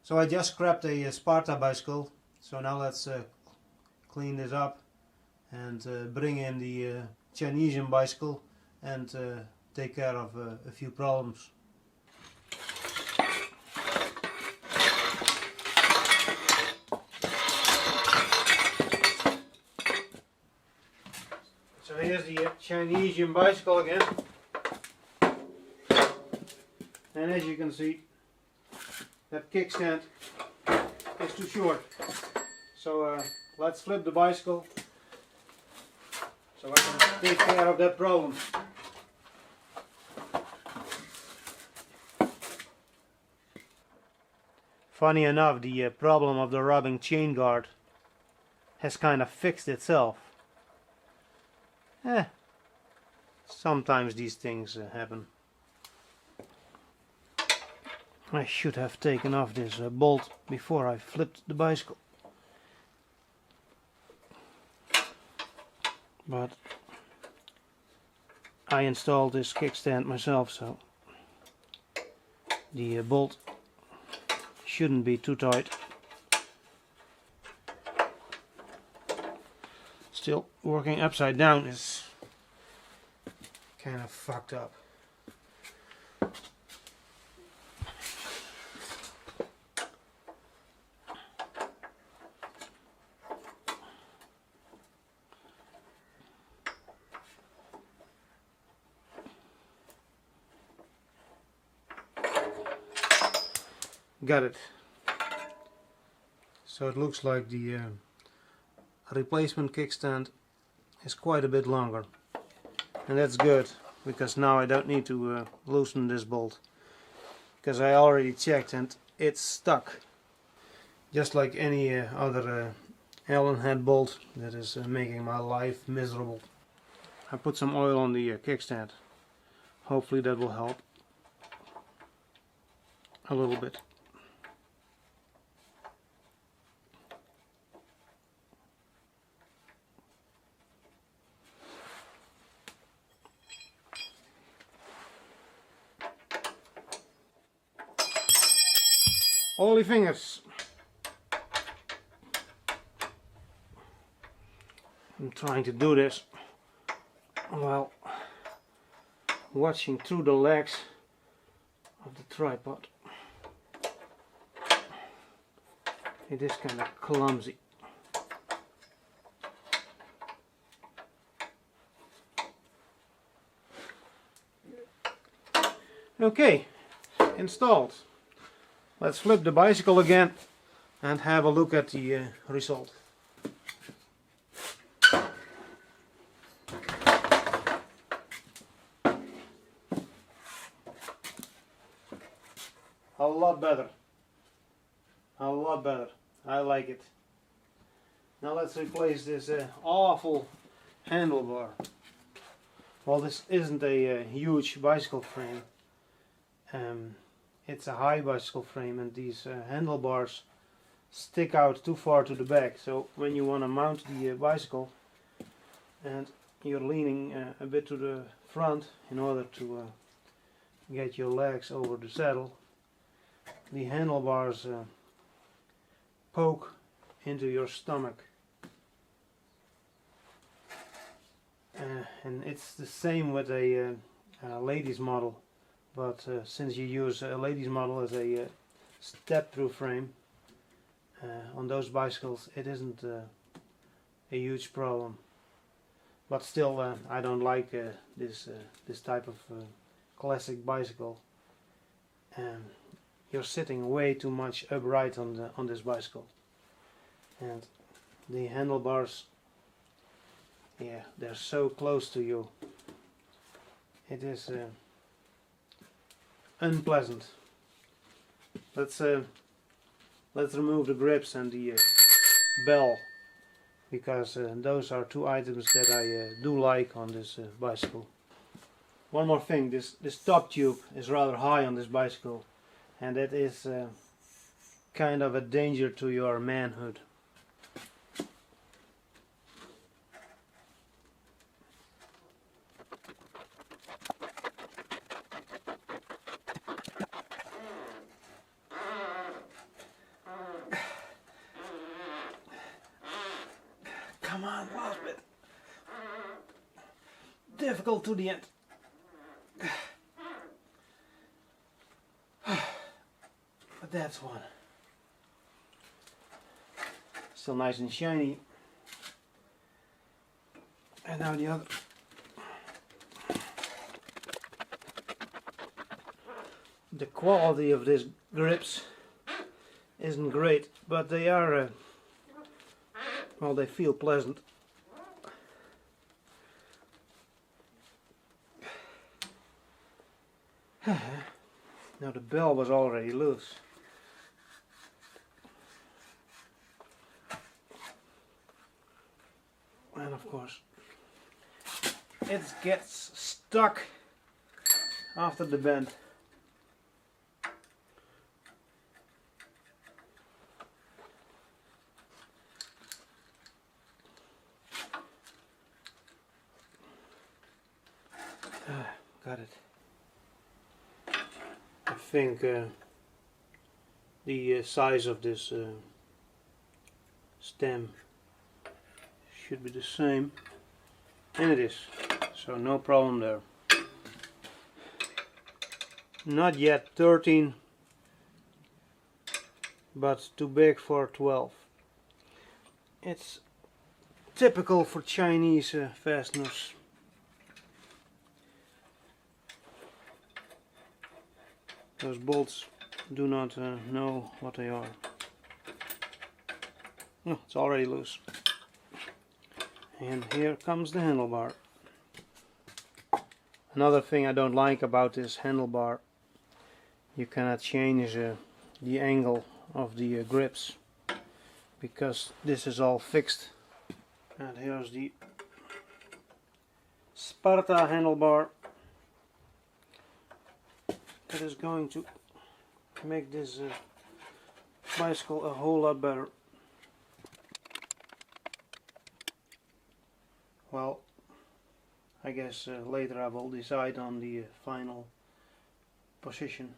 So I just scrapped a Sparta bicycle, so now let's clean this up and bring in the Chinesium bicycle and take care of a few problems. So here's the Chinesium bicycle again, and as you can see, that kickstand is too short. So let's flip the bicycle so I can take care of that problem. Funny enough, the problem of the rubbing chain guard has kind of fixed itself. Sometimes these things happen. I should have taken off this bolt before I flipped the bicycle. But I installed this kickstand myself, so the bolt shouldn't be too tight. Still, working upside down is kind of fucked up. Got it. So it looks like the replacement kickstand is quite a bit longer, and that's good because now I don't need to loosen this bolt, because I already checked and it's stuck, just like any other Allen head bolt that is making my life miserable. I put some oil on the kickstand. Hopefully that will help a little bit. Holy fingers! I'm trying to do this while watching through the legs of the tripod. It is kind of clumsy. Okay, installed. Let's flip the bicycle again and have a look at the result. A lot better. A lot better. I like it. Now let's replace this awful handlebar. Well, this isn't a huge bicycle frame. It's a high bicycle frame, and these handlebars stick out too far to the back. So when you want to mount the bicycle and you're leaning a bit to the front in order to get your legs over the saddle, the handlebars poke into your stomach. And it's the same with a ladies model. But since you use a ladies model as a step-through frame on those bicycles, it isn't a huge problem. But still, I don't like this type of classic bicycle. You're sitting way too much upright on this bicycle, and the handlebars, yeah, they're so close to you. It is unpleasant. Let's remove the grips and the bell, because those are two items that I do like on this bicycle. One more thing, this top tube is rather high on this bicycle, and that is kind of a danger to your manhood. Come on, last bit. Difficult to the end. But that's one. Still nice and shiny. And now the other. The quality of these grips isn't great, but they are, well, they feel pleasant. Now the bell was already loose. And of course it gets stuck after the bend. Got it. I think the size of this stem should be the same, and it is, so no problem there. Not yet 13, but too big for 12. It's typical for Chinese fasteners. Those bolts do not know what they are. Oh, it's already loose. And here comes the handlebar. Another thing I don't like about this handlebar, you cannot change the angle of the grips, because this is all fixed. And here's the Sparta handlebar. That is going to make this bicycle a whole lot better. Well, I guess later I will decide on the final position.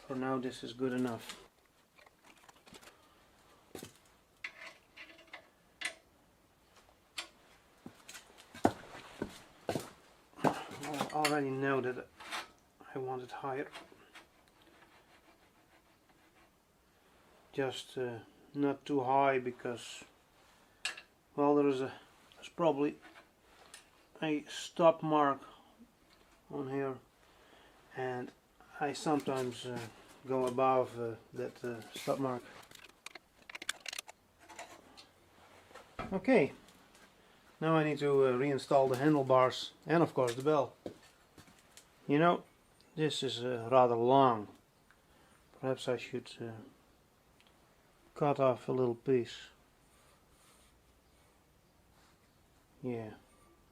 For now this is good enough. Well, I already know that I want it higher. Just not too high, because, well, there's probably a stop mark on here, and I sometimes go above that stop mark. Okay, now I need to reinstall the handlebars and of course the bell. You know, this is rather long. Perhaps I should cut off a little piece. Yeah,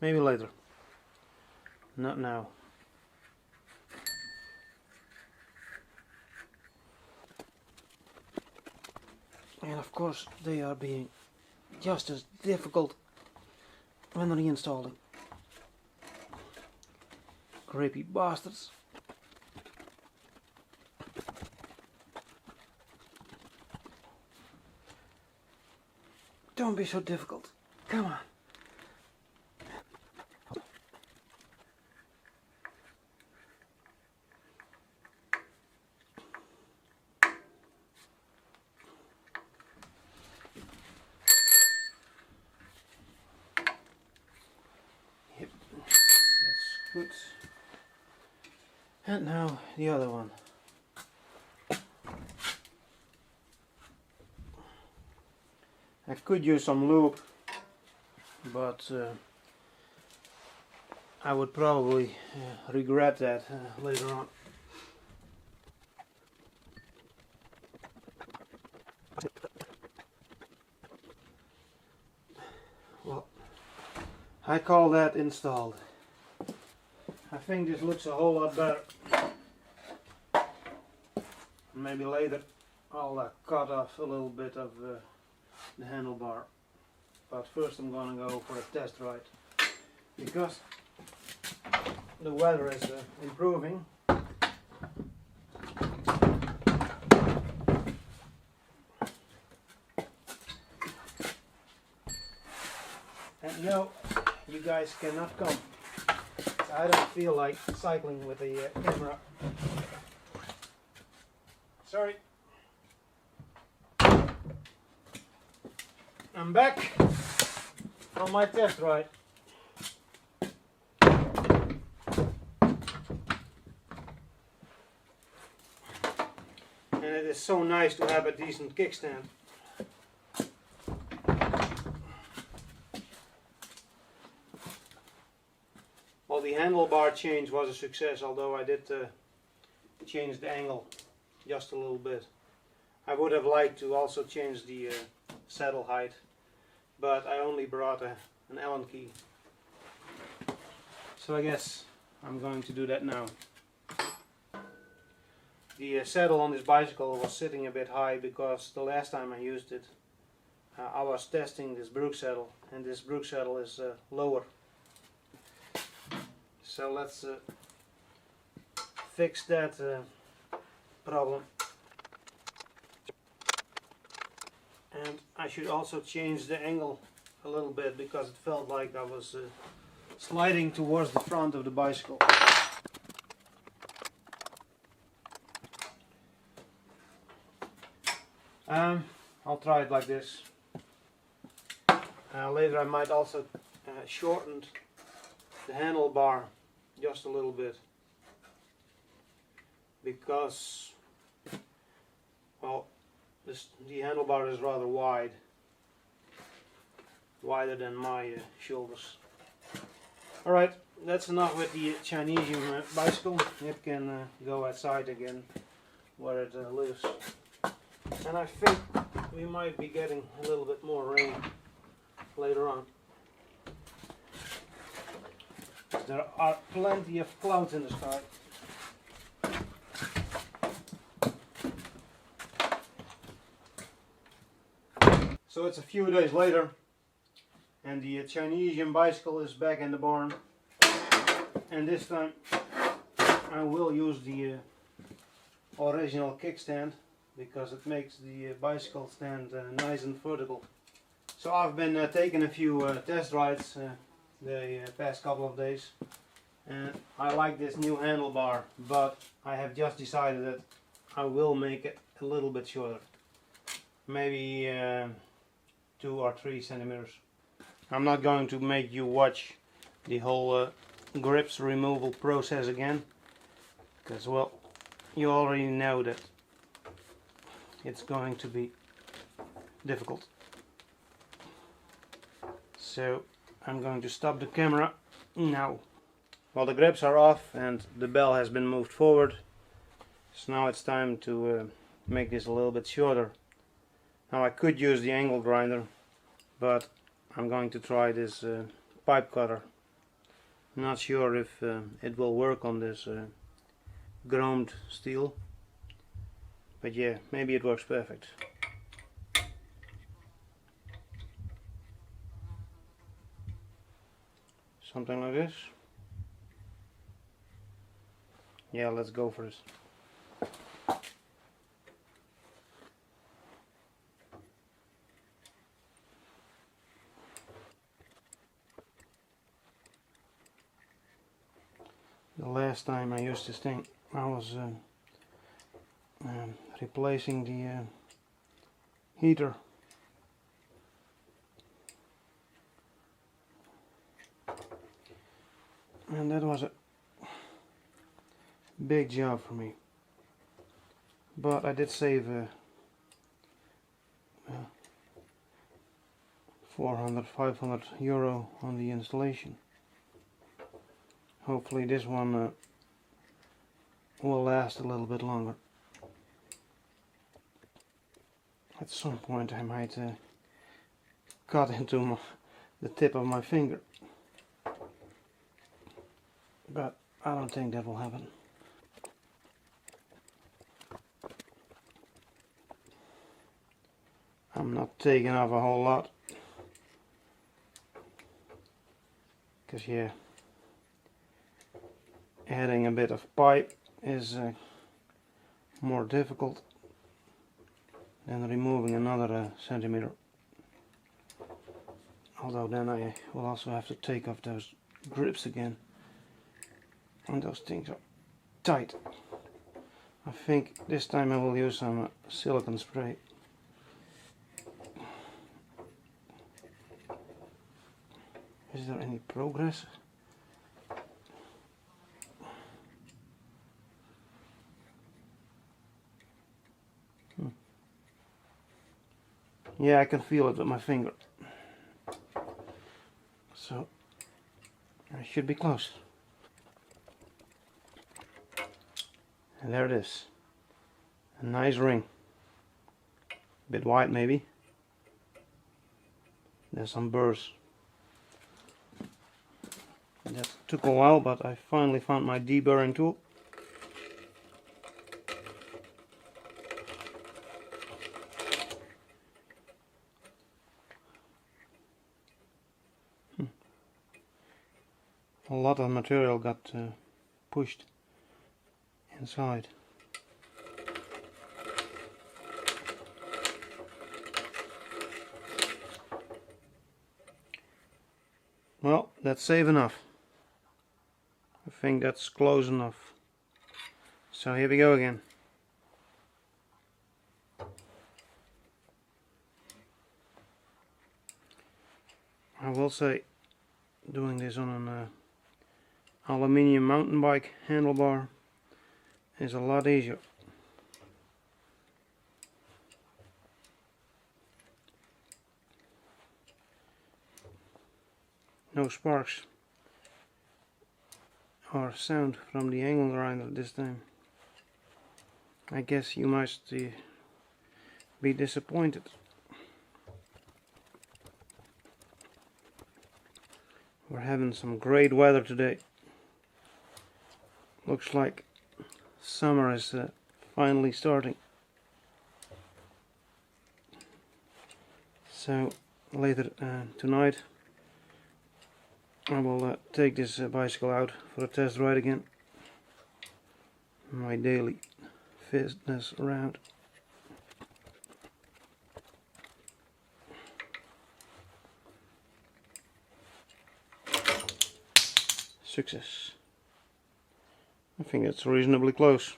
maybe later. Not now. And of course they are being just as difficult when reinstalling. Grippy bastards. Don't be so difficult. Come on. Yep, that's good. And now the other one. I could use some lube, but I would probably regret that later on. Well, I call that installed. I think this looks a whole lot better. Maybe later I'll cut off a little bit of the handlebar, but first I'm gonna go for a test ride, because the weather is improving. No, you guys cannot come. I don't feel like cycling with the camera. Sorry. I'm back from my test ride. And it is so nice to have a decent kickstand. Well, the handlebar change was a success, although I did change the angle just a little bit. I would have liked to also change the saddle height, but I only brought an Allen key. So I guess I'm going to do that now. The saddle on this bicycle was sitting a bit high because the last time I used it I was testing this brook saddle, and this brook saddle is lower. So let's fix that problem. And I should also change the angle a little bit because it felt like I was sliding towards the front of the bicycle. I'll try it like this. Later I might also shorten the handlebar just a little bit, because, well, the handlebar is rather wide, wider than my shoulders. Alright, that's enough with the Chinesium bicycle. It can go outside again where it lives. And I think we might be getting a little bit more rain later on. There are plenty of clouds in the sky. So it's a few days later, and the Chinesium bicycle is back in the barn. And this time I will use the original kickstand, because it makes the bicycle stand nice and vertical. So I've been taking a few test rides the past couple of days, and I like this new handlebar, but I have just decided that I will make it a little bit shorter, maybe 2 or 3 centimeters. I'm not going to make you watch the whole grips removal process again, because, well, you already know that it's going to be difficult. So I'm going to stop the camera now. Well, the grips are off and the bell has been moved forward. So now it's time to make this a little bit shorter. Now I could use the angle grinder, but I'm going to try this pipe cutter. I'm not sure if it will work on this chromed steel, but yeah, maybe it works perfect. Something like this. Yeah, let's go for this. The last time I used this thing, I was replacing the heater. And that was a big job for me. But I did save 400–500 euro on the installation. Hopefully this one will last a little bit longer. At some point I might cut into the tip of my finger, but I don't think that will happen. I'm not taking off a whole lot, because yeah, adding a bit of pipe is more difficult than removing another centimeter. although then I will also have to take off those grips again, and those things are tight. I think this time I will use some silicone spray. Is there any progress? Yeah, I can feel it with my finger. So I should be close. And there it is. A nice ring. A bit wide maybe. There's some burrs. That took a while, but I finally found my deburring tool. A lot of material got pushed inside. Well, that's safe enough. I think that's close enough. So here we go again. I will say, doing this on an aluminium mountain bike handlebar is a lot easier. No sparks or sound from the angle grinder this time. I guess you must be disappointed. We're having some great weather today. Looks like summer is finally starting. So later tonight I will take this bicycle out for a test ride again. My daily fitness round. Success. I think it's reasonably close.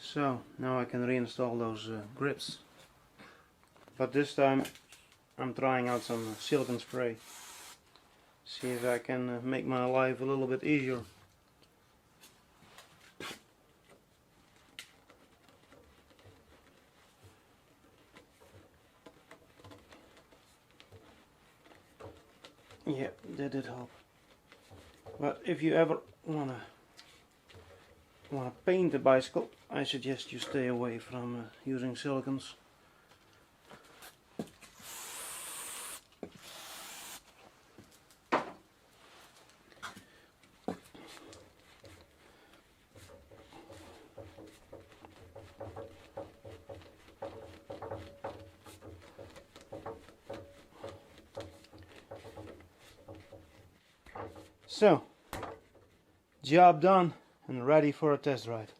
So now I can reinstall those grips, but this time I'm trying out some silicone spray. See if I can make my life a little bit easier. Yeah, that did help. But if you ever wanna paint a bicycle, I suggest you stay away from using silicones. So, job done and ready for a test ride.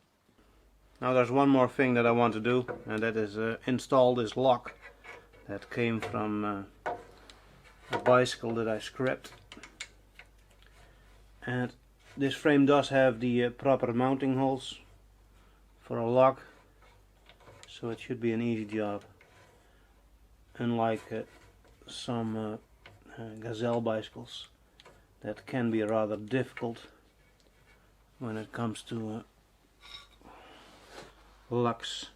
Now there's one more thing that I want to do, and that is install this lock that came from a bicycle that I scrapped. And this frame does have the proper mounting holes for a lock, so it should be an easy job. Unlike some gazelle bicycles that can be rather difficult when it comes to locks.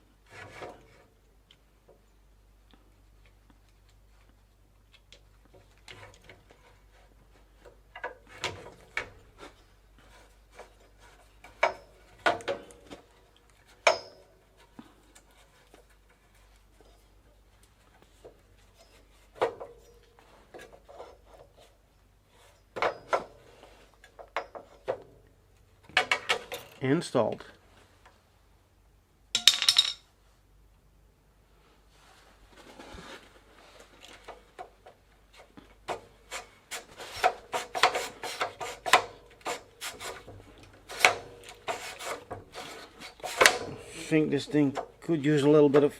Installed. think this thing could use a little bit of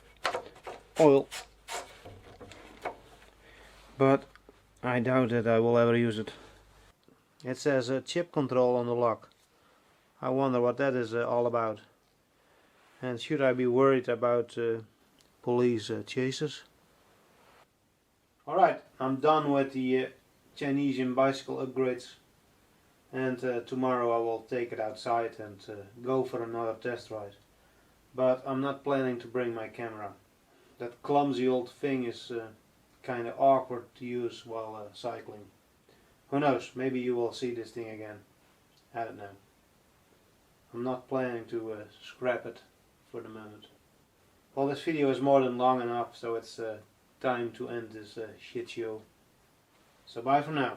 oil, but I doubt that I will ever use it. It says chip control on the lock. I wonder what that is all about. And should I be worried about police chases? Alright, I'm done with the Chinesium Bicycle upgrades, and tomorrow I will take it outside and go for another test ride. But I'm not planning to bring my camera. That clumsy old thing is kinda awkward to use while cycling. Who knows, maybe you will see this thing again. I don't know. I'm not planning to scrap it for the moment. Well, this video is more than long enough, so it's time to end this shit show. So bye for now.